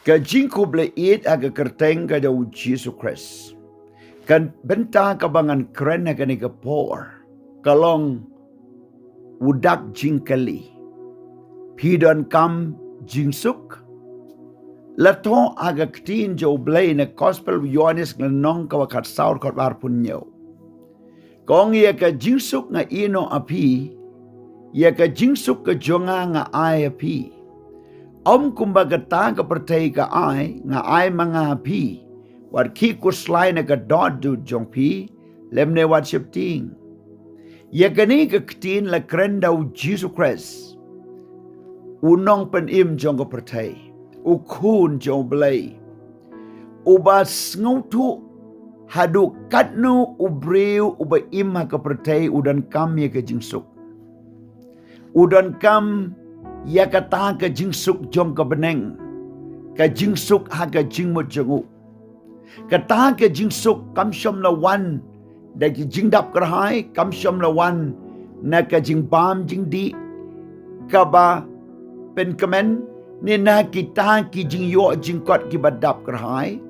Kajingku bleit aga kerteng ka daw Jesus Christ. Kan benta kabangan keren na kani kapor. Kalong udak jingkali. Pidon kam jingsuk. Lato aga ktin jo blay na gospel Yohanes nganong kawakat saur kot warpun nyo. Kong iya ka jingsuk nga ino api, iya ka jingsuk ka jonga nga ay api. Kumbaga ta ka pertay ka ay, nga ay mga api, wat ki kuslay na ka dodu jong pi, lemne wat sipting. Iya kani ka ktin la kren daw Jesus Christ. Unong panim jong ka pertay. Ukun jong blay. Ubas ngutu hadu katnu ubriu uba imha ka pertay udan kam ya ka jingsuk. Udan kam ya kata ka jingsuk jong ka beneng. Ka jingsuk ha ka jingmut jongu. Kata ka jingsuk kam syam lawan da ki jingdap kerhai kam syam lawan na ka jingbam jingdi ka ba pen kemen ni na kita ki jing yo jing kot ki badap kerhai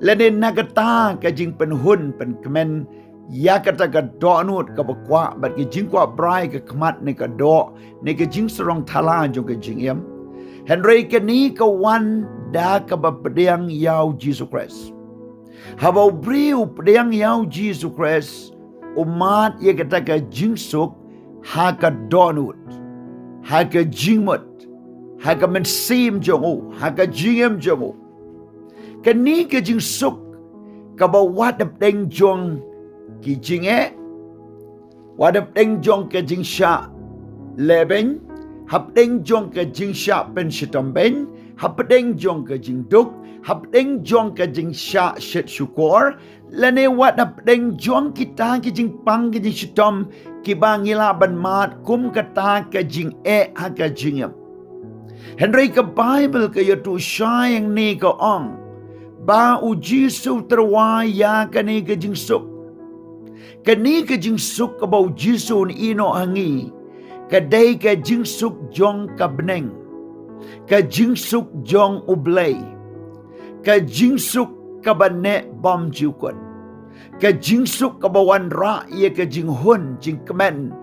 lene na kata ka jing penhun pen kemen ya kata ka donut ka bakwa bat ki jing kwa brai ka kmat ne ka do ne ka jing serong thala jo ka jing yam henry ka ni ka wan da ka ba pedang yau Jesus Christ habau briu pedang yau Jesus Christ umat ya kata ka jing suk ha ka donut ha ka jingmut Haka mensim jongu, haka jingem jongu. Kani ke jing suk, kaba wadap deng jong ki jinge, wadap deng jong ke jing sya lebeng, hap deng jong ke jing sya pen shitomben, hap deng jong ke jing duk, hap deng jong ke jing sya shit syukur, lane wadap deng jong kita ki jing pang ki jing shitom, ki bangila ban mat kum kata ke jing haka jingem. Henry ka Bible ka yatu syayang ni ka ong. Ba u Jisu terwaya ka ni ka jingsuk. Ka ni ka jingsuk ka ba u Jisu ni ino hangi. Ka day ka jingsuk jong ka beneng. Ka jingsuk jong ublay. Ka jingsuk ka ba ne bom jukot. Ka jingsuk ka ba wan ra iya ka jinghun jing kemen.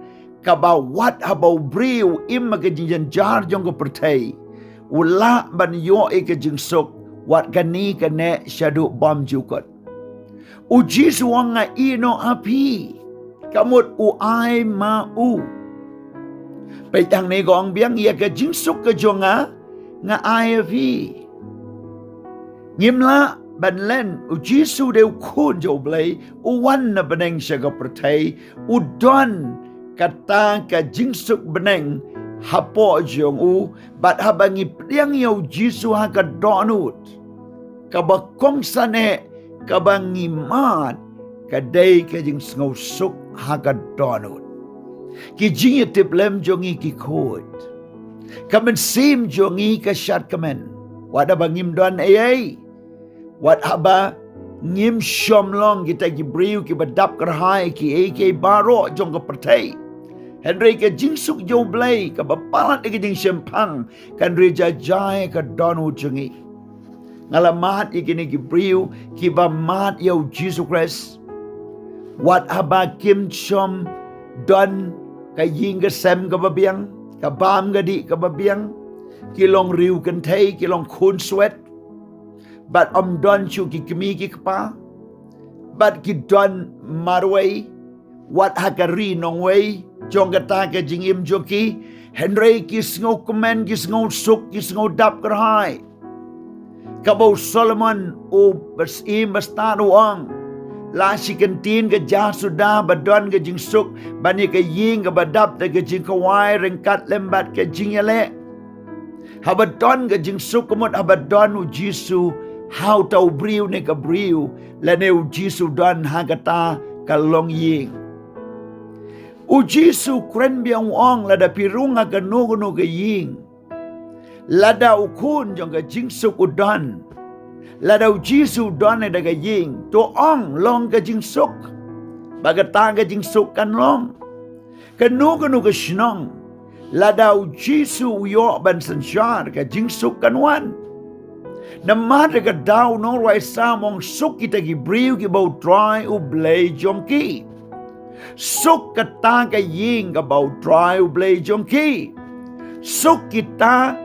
Ka ba wat habaw briw ima ka jing jar jong ka pertay. Ula ban yo ke jingsuk wat kani kane syadu bom jukot. Uji suanga ino api. Kamut uai ma u. Petang ni gong biang ia ke jingsuk ke jonga nga ai api. Ngimla ban len uji su deu kun jo blay uwan na beneng siya ka pertay udon kata ka jingsuk beneng hapo jong u bat habangi priang yau Jisu ha ka donut ka bakong sane ka bangi mat ka day ka jing sngaw suk ha ka donut ki jing tip lem jongi ki kod ka men sim jongi ka syat kamen wada bangim don ay wat haba ngim syomlong kita ki briu ki badap kerhai ki AK baro jong ka pertay Henry ka jingsuk jo blay ka bapalat ka jing sempang kan reja jay ka donu jungi. Ngalamat ikini ki briu ki ba mat yau Jesus Christ. Wat haba kim chom don ka ying ka sem ka babiang ka bam ka di ka babiang kilong riu kan tay kilong kun sweat. Bat don chu ki kimi ki kapa. Bat ki don marway. Wat hakari nong way. Jong kata ke jingim joki Henry kis ngau komen kis ngau suk kis ngau dap kerhai kabau Solomon o besim bestanu ang la si kentin ke jah sudah badon ke jing suk bani ke ying ke badap te ke jing kawai rengkat lembat ke jing yale habadon ke jing suk kemut habadon u Jisu how tau briu ne ke briu lane u Jisu don ha kata kalong ying U Jisu kren biang ong lada pirunga ka nugu ka ying. Lada ukun jong ka jingsuk udan. Lada u Jisu don da ka ying. To ong long ka jingsuk. Bagata ka jingsuk kan long. Ka nugu ka shnong. Lada u Jisu uyo ban sansyar ka jingsuk kan wan. Namada ka daw no rai samong suk kita gibriu ki bau try u blay jongki. Suk kata ka ying ka bau try u blay jongki. Suk kita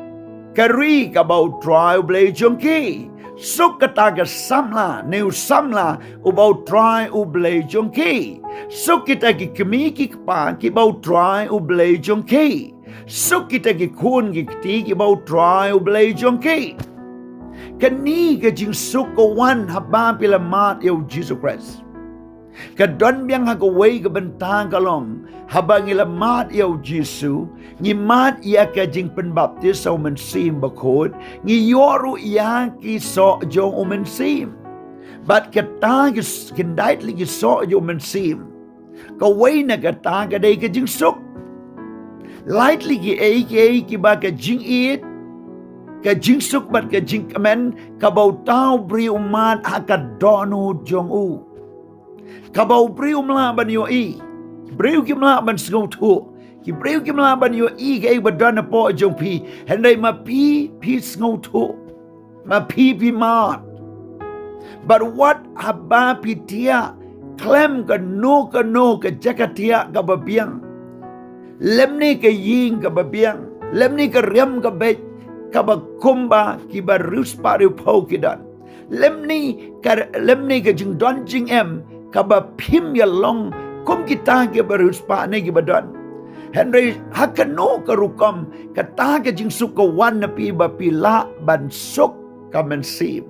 kari ka bau try u blay jongki. Suk kata ka samla neu samla u bau try u blay jongki. Suk kita ki kemi ki pa ki bau try u blay jongki. Suk kita ki kun ki ti ki bau try u blay jongki. Kani ka jing suk ko wan haba pila mat eu Jesus Christ. Kadon biang hagaway ka bentang kalong habang ilamat eu Jesus ngi mat ia ka jing penbaptis sa umensim bakod ngi yoru ia ki so jong umensim. But kata kindait li ki so jong umensim. Kaway na kata ka day ka jing suk. Lightly ki ki ba ka jing it. Ka jing suk bat ka jing kamen kabaw tao bri umat hakadonu jong u. Kabaw bri umlaban yo i. Bri ki mlaban sngau tu. Ki bri ki mlaban yo i kay badan po jong pi. Henday ma pi sngau tu. Ma pi mat. But what haba pi tia klem ka no ka jakatia ka babiang. Lemni ka ying ka babiang. Lemni ka riam ka bet. Kaba kumba kiba ruspa riu pau kidan. Lemni ka jing don jing em kaba pim ya long kum kita kiba ruspa ne kiba don. Henry hakano karukam kata ka jing suka wan na pi ba pila ban suk kamen sim.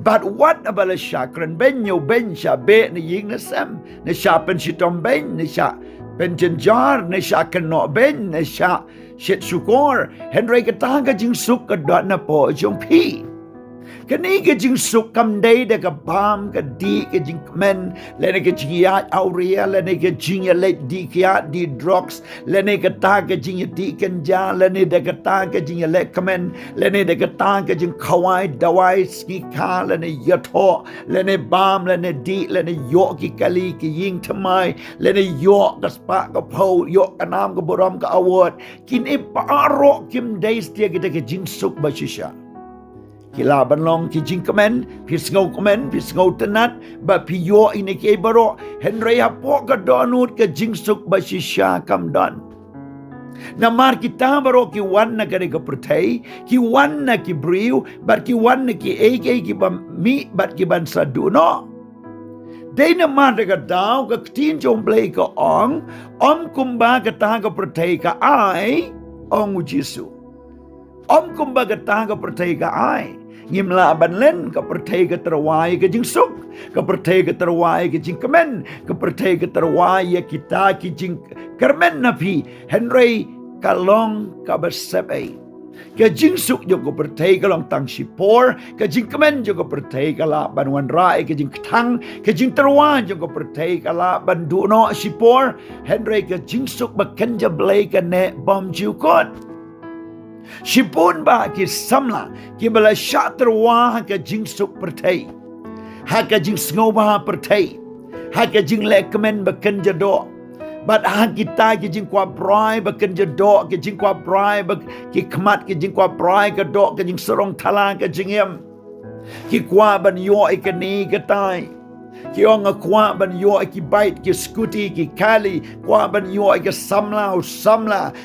But what abala shakran benyo ben sha be na ying na sem na sha pen shitom ben na sha pen jenjar na sha kano ben na sha shit sukor Henry kata ka jing suk ka dot na po jong pi. Kani ka jing suk kam day da ka bam ka di ka jing men lene ka jing ya aurea lene ka jing ya let di kya di drugs lene ka ta ka jing ya di kan ja lene da ka ta ka jing ya let kamen lene da ka ta ka jing kawai dawai ski ka lene yato lene bam lene di lene yo ki kali ki ying tamai lene yo ka spa ka po yo ka nam ka boram ka award kini paaro kim days dia kita ka jing suk ba shisha. Kilaban long ki jing kamen, pisngau tenat, ba piyo ini kay baro, Henry hapo ka donut ka jing suk ba shisha kam don. Namar kita baro ki wan na ka pertay, ki wan na ki briu, bat ki wan na ki ki ba mi, bat ki ban saduno. Day naman ka daw ka tin jong play ka om kumba ka ta ka pertay ka ay, ong Jisu. Om kumba ka ta ka pertay ka ay. Ngimla abanlen ka pertay ka terawai ka jing suk ka pertay ka terawai ka jing kemen ka pertay ka terawai kita ki jing kermen napi Henry kalong ka bersebe ka jing suk jo ka pertay ka long tang sipor ka jing kemen jo ka pertay ka la banwan rai ka jing tang ka jing terawai jo ka pertay ka la bandu no sipor Henry ka jing suk ba kenja blay ka ne bom jukot. Sipun ba ki samla ki bala shatrwa ka jing suk pertay ha ka jing sngo ba pertay ha ka jing lekmen ba kenja do bat ha kita ki jing kwa brai ba kenja do ki jing kwa brai ba ki kmat ki jing kwa brai ka do ki jing serong thala ka jing em ki kwa ban yo ikani ka tai ki ong kwa ban yo ki bait ki skuti ki kali kwa ban yo ki samla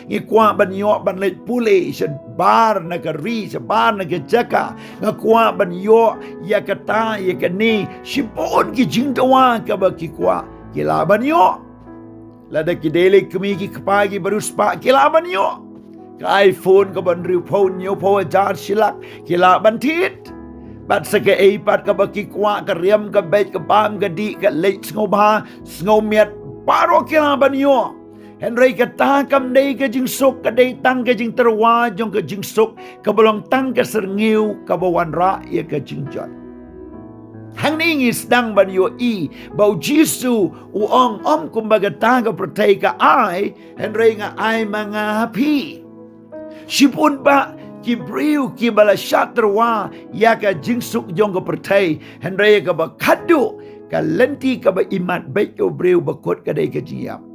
ngi kwa ban yo ban let puli se bar na ka ri se bar na ka jaka nga kwa ban yo ya kata ya kani sipon ki jingdawa ka ba ki kwa ki laban yo lada ki dele kumi ki kapagi barus pa ki laban yo ka iPhone ka ban riu phone yo po jar silak ki laban tit bat sa ka iPad ka baki kwa ka riam ka bet ka bam ka di ka late sngo ba sngo miat paro kilaban yo Henry ka ta kam day ka jing suk ka day tang ka jing terwa jong ka jing suk ka bolong tang ka serniu ka bawan ra ya ka jing jot hang ningis dang ban yo i bau Jisu uong kumbaga ta ka pertay ka ay Henry nga ay mga happy sipun ba ki briu ki bala shatrwa ya ka jingsuk jong ka pertay Henry ka ba kadu ka lenti ka ba imat bet yo briu bakot ka day ka jiyam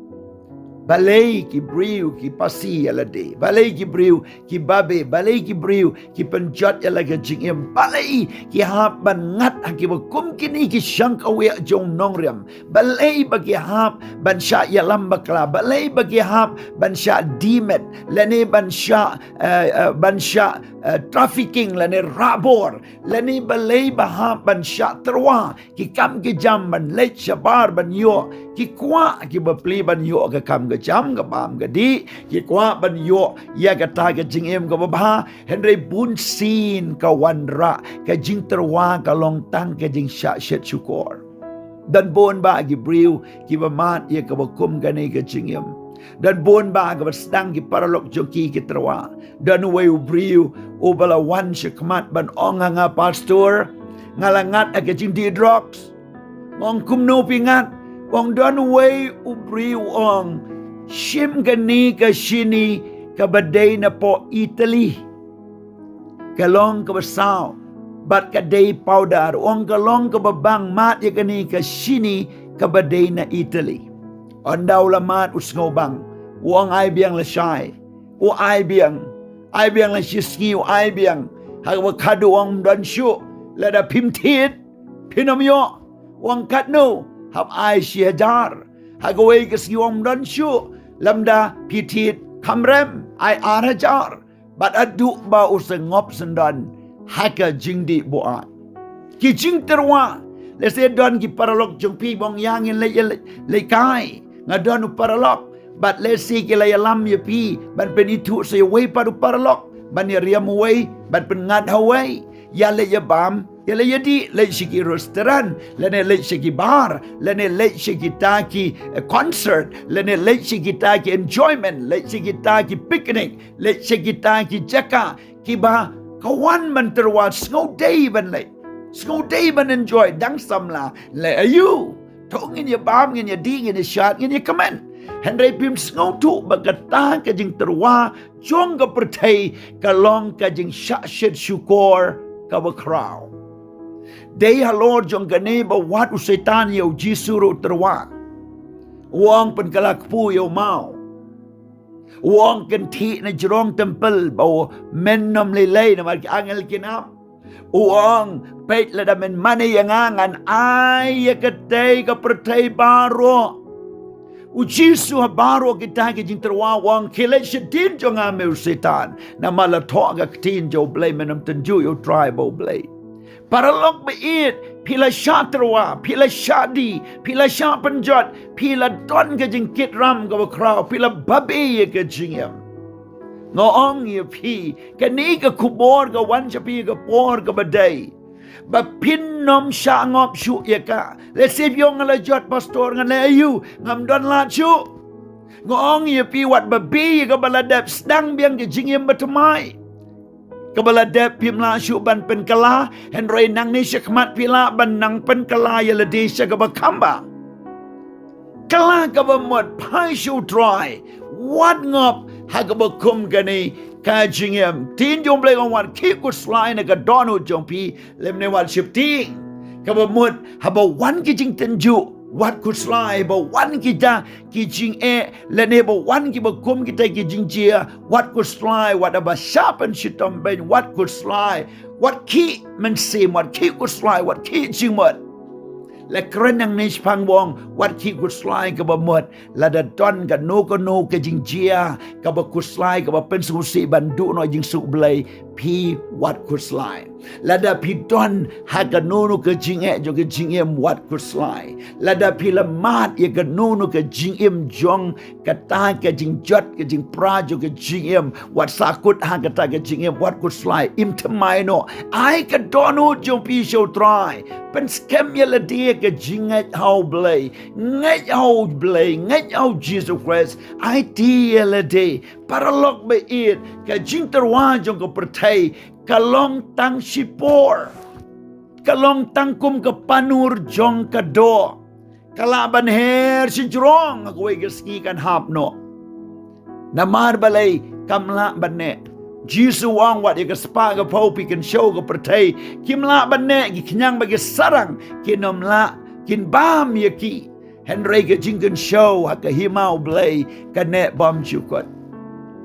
Balay ki briu ki pasi alade. Balay ki briu ki babe. Balay ki briu ki penjat alaga jingim. Balay ki hap ban ngat haki bakum kini ki syang kawe jong nongriam. Balay bagi hap ban sya yalam bakla. Balay bagi hap ban sya dimet. Lani ban sya trafficking lani rabor. Lani balay bahap ban sya terwa. Ki kam ki jam ban lech syabar ban yo. Ki kwa ki bapli ban yo ke kam ke jam ke bam ke di. Ki kwa ban yo ya ke ta ke jing em ke babha. Henry bun sin ke wanra ke jing terwa ke long tang ke jing syak syet syukur. Dan bon ba ki briu ki bamat ya ke bakum ke ni ke jing em. Dan bon ba ke bersedang ki paralok joki ki terwa. Dan wei briu o bala wan syekmat ban onganga pastor ngalangat ke jing di drugs. Ngong kumno pingat Wong don way ubri wong shim gani ka shini ka baday na po Italy. Kalong ka basaw bat ka day powder. Wong kalong ka babang mat ya gani ka shini ka baday na Italy. Ondaw lamat usngaw bang. Wong ay biyang lasyay. O ay biyang la shiski o ay biyang. Hagwakado wong don syu. Lada pimtit. Pinomyo. Wong katno. Hab ai syajar hagawai ke siwam dan syu lamda pitit kamrem ai arajar bat adu ba usengop sendan haka jingdi boat ki jing terwa le se don ki paralok jong pi bong yang in le kai ngadon paralok bat le si ki le lam ye pi ban penitu se wei padu paralok ban ye riam wei ban pengad hawai ya le ye bam Yala yadi late shiki restaurant, lene late shiki bar, lene late shiki taki concert, lene late shiki taki enjoyment, late shiki taki picnic, late shiki taki jaka, kiba kawan man terwa snow day ban late. Snow day ban enjoy dang samla le ayu. Tong in your bam in your ding in your shot in your comment. Henry pim snow tu bagata ka jing terwa jong ka pertai kalong ka jing syaksyat syukur ka bakraw. Day halor jong gane ba wat usaitan yaw jisuro terwa. Wong penkalakpu yaw mau. Wong kenti na jerong tempel ba menom lilay na mag-angel kinam. Wong pait lada men mani yang angan ay yakatay kapertay baro. Ujisu habaro kita ke jing terwa wong kilay syedin jong ame usaitan. Na malato agak tin jaw blay menom tenju yaw tribal blay. Paralok beit pila syatrwa pila syadi pila sya penjot pila don ke jingkit ram ke bakraw pila babi ke jingem ngoong ye pi kani ke kubor ke wan chapi ke por ke badai ba pinnom sya ngop syu ye ka le sip yong la jot pastor ngan le ayu ngam don la syu ngoong ye pi wat babi ke baladap sedang biang ke jingem batamai Kabala dep pimla syuk ban penkala Henry nang ni syakmat pila ban nang penkala yaladi syakabakamba. Kala kabamot pai syuk dry. Wat ngop hagabakum gani kajingem. Tin jom blay ngawat kikut slay na kadonu jompi lemne wat syipting. Kabamot haba wan kijing tenju. Wat kuslai ba wan kita kijing lene ba wan ki ba kum kita kijing jia wat kuslai wat aba syapan shitam ben wat kuslai wat ki mensim wat ki kuslai wat ki jingmat la kren yang nish pang wong wat ki kuslai ka ba mot la da don ka no ka jing jia ka ba kuslai ka ba pen su si bandu no jing su blai pi wat kuslai lada pi don ha ka no ka jing jo ka jing wat kuslai lada pi la mat ye ka no ka jing jong ka ta ka jing jot ka jing pra jo ka jing wat sakut ha ka ta ka jing wat kuslai im tmai no ai ka donu jo pi show try pen skem ye la dia ka jing how blai ngai how Jesus Christ ai ti ye la day paralok be it ka jing terwa jong ka pertai kalong tang sipor kalong tangkum ke panur jong kado kalaban her si jrong aku geski kan hapno namar balai kamla banne jisu wang wat ye spa ga pau pi kan show ga pertai kimla banne gi knyang bagi sarang kinomla kin bam ye ki Henry ka jingkan show haka himau blay kane bom chukot.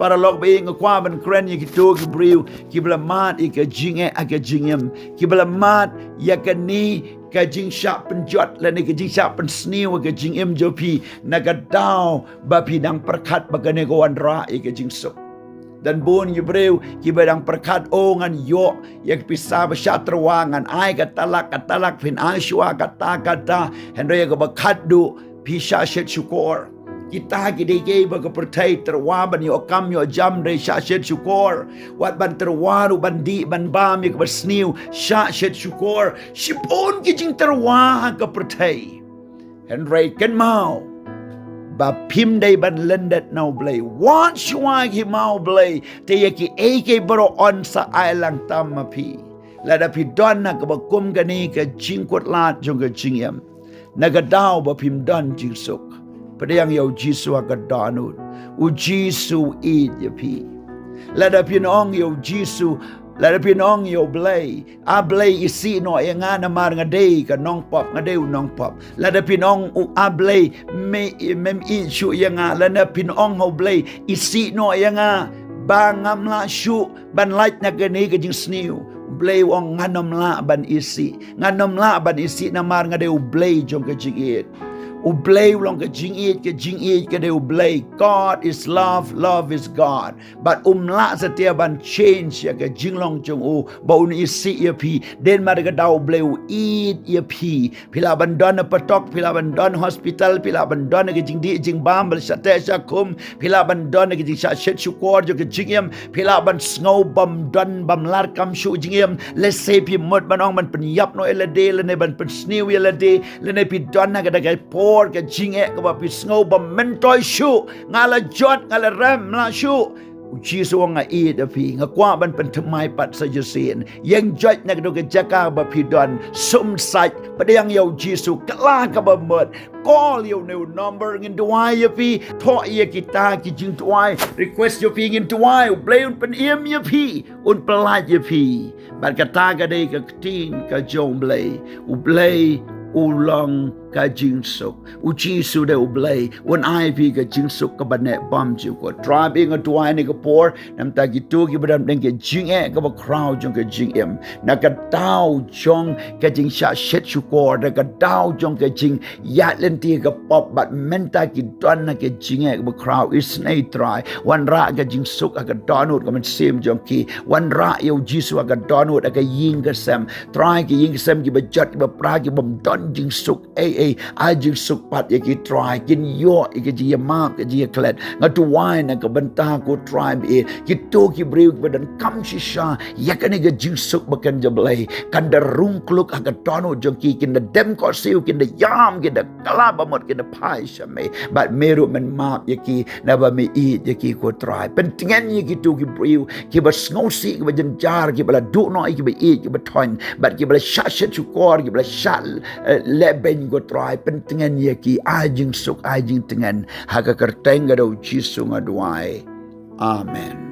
Para log being a kwaban kren ya kito ki briu ki blamat ika jinge aka jingem ki blamat ya kani ka jing sharp penjot la ni ka jing sharp pen sniu ka jingem jopi nagadao bapi dang perkat bagane ko andra ika jing sok. Dan bun Yebreu kibadang perkat ongan yo yak pisa basya terwangan ai katalak fin asywa kata Henry ka bakadu pisha shet syukur. Kita gede baga pertai terwaban yo kam yo jam re sha shet syukur. Wat ban terwaru bandi ban bam yo bersniu sha shet syukur. Sipun kijing terwa ka pertai. Henry ken mau ba pim day ban lendet now blay. Once you want him mau blay. Te yaki eke bro on sa ailang tamapi. Lada pi don na ka bakum gani ka jingkot lat jong ka jingyam. Nagadaw ba pim don jingsok. Padayang yaw Jisu agadanod. U Jisu id yapi. Lada pinong yaw Jisu. Lada pinong yaw blay. A blay isi no e nga namar nga day ka nong pop nga day nong pop. Lada pinong u a blay mem isu ya nga. Lada pinong ho blay isi no e nga. Bangam la syu ban light na gani ka jing sniu. Blay wong nganom la ban isi. Nganom la ban isi namar nga day u blay jong ka jing it. Ublay ulang ka jing it ka de ublay. God is love, love is God. But umla sa tiya ban change ya ka jing long jong u ba un isi ya pi. Den mara ka daw ublay u eat ya pi. Pila ban don na patok, pila ban don hospital, pila ban don na ka jing di jing bambal sa te sa kum, pila ban don na ka jing sa shet syukor jo ka jing yam, pila ban snow bam don bam lar kam shu jing yam. Let's say pi mot banong man penyap no elade lene ban pensniu elade lene pi don na ka dagay ka jinge ka ba pisngo ba mentoy shu ngala jot ngala ram la shu Jisu nga i da pi nga kwa ban pentemai pat sa Jesin yang jot na ka jaka ba pidon sum site padayang yaw Jisu kala ka ba mot call your new number ngin duai ya pi to ya kita ki jing duai request yo pi ngin duai blay un pen im ya pi un pelat ya pi ban kata ka dei ka tin ka jong blay u blay ulang ka jingsuk u Jisu de ublay when I pi ka jingsuk ka banet bam ju ko driving a duai ni ka por nam ta gitu ki badam deng ke jing ka ba crowd jong ka jing em na ka tau jong ka jing sha shet chu ko da ka tau jong ka jing ya len ti ka pop bat menta ki don na ke jing ka ba crowd is nei try wan ra ka jingsuk ka donut ka man sim jong ki wan ra yo Jisu ka donut ka ying ka sam try ki ying sam ki ba jat ki ba pra ki bam don jingsuk ai jingsuk pat ya ki try kin yo ki ji ma ki ji klet nga tu wine na ka banta ko try be ki to ki briu ki badan kam shi sha ya kan ga jingsuk bakan jablai kan da rung kluk aga tono jong ki kin da dem ko siu kin da yam kin da kala ba mot kin da pai sha me but meru man ma ya ki na ba me eat ya ki ko try pentingan ya ki tu ki briu ki ba sngosi ki ba janjar ki ba du no ki ba eat ki ba ton but ki ba sha sha chu kor ki ba sha le ben go try pentingan ya ki ajing suk ajing tengan haga kerteng ga do Jisu ngaduai amen.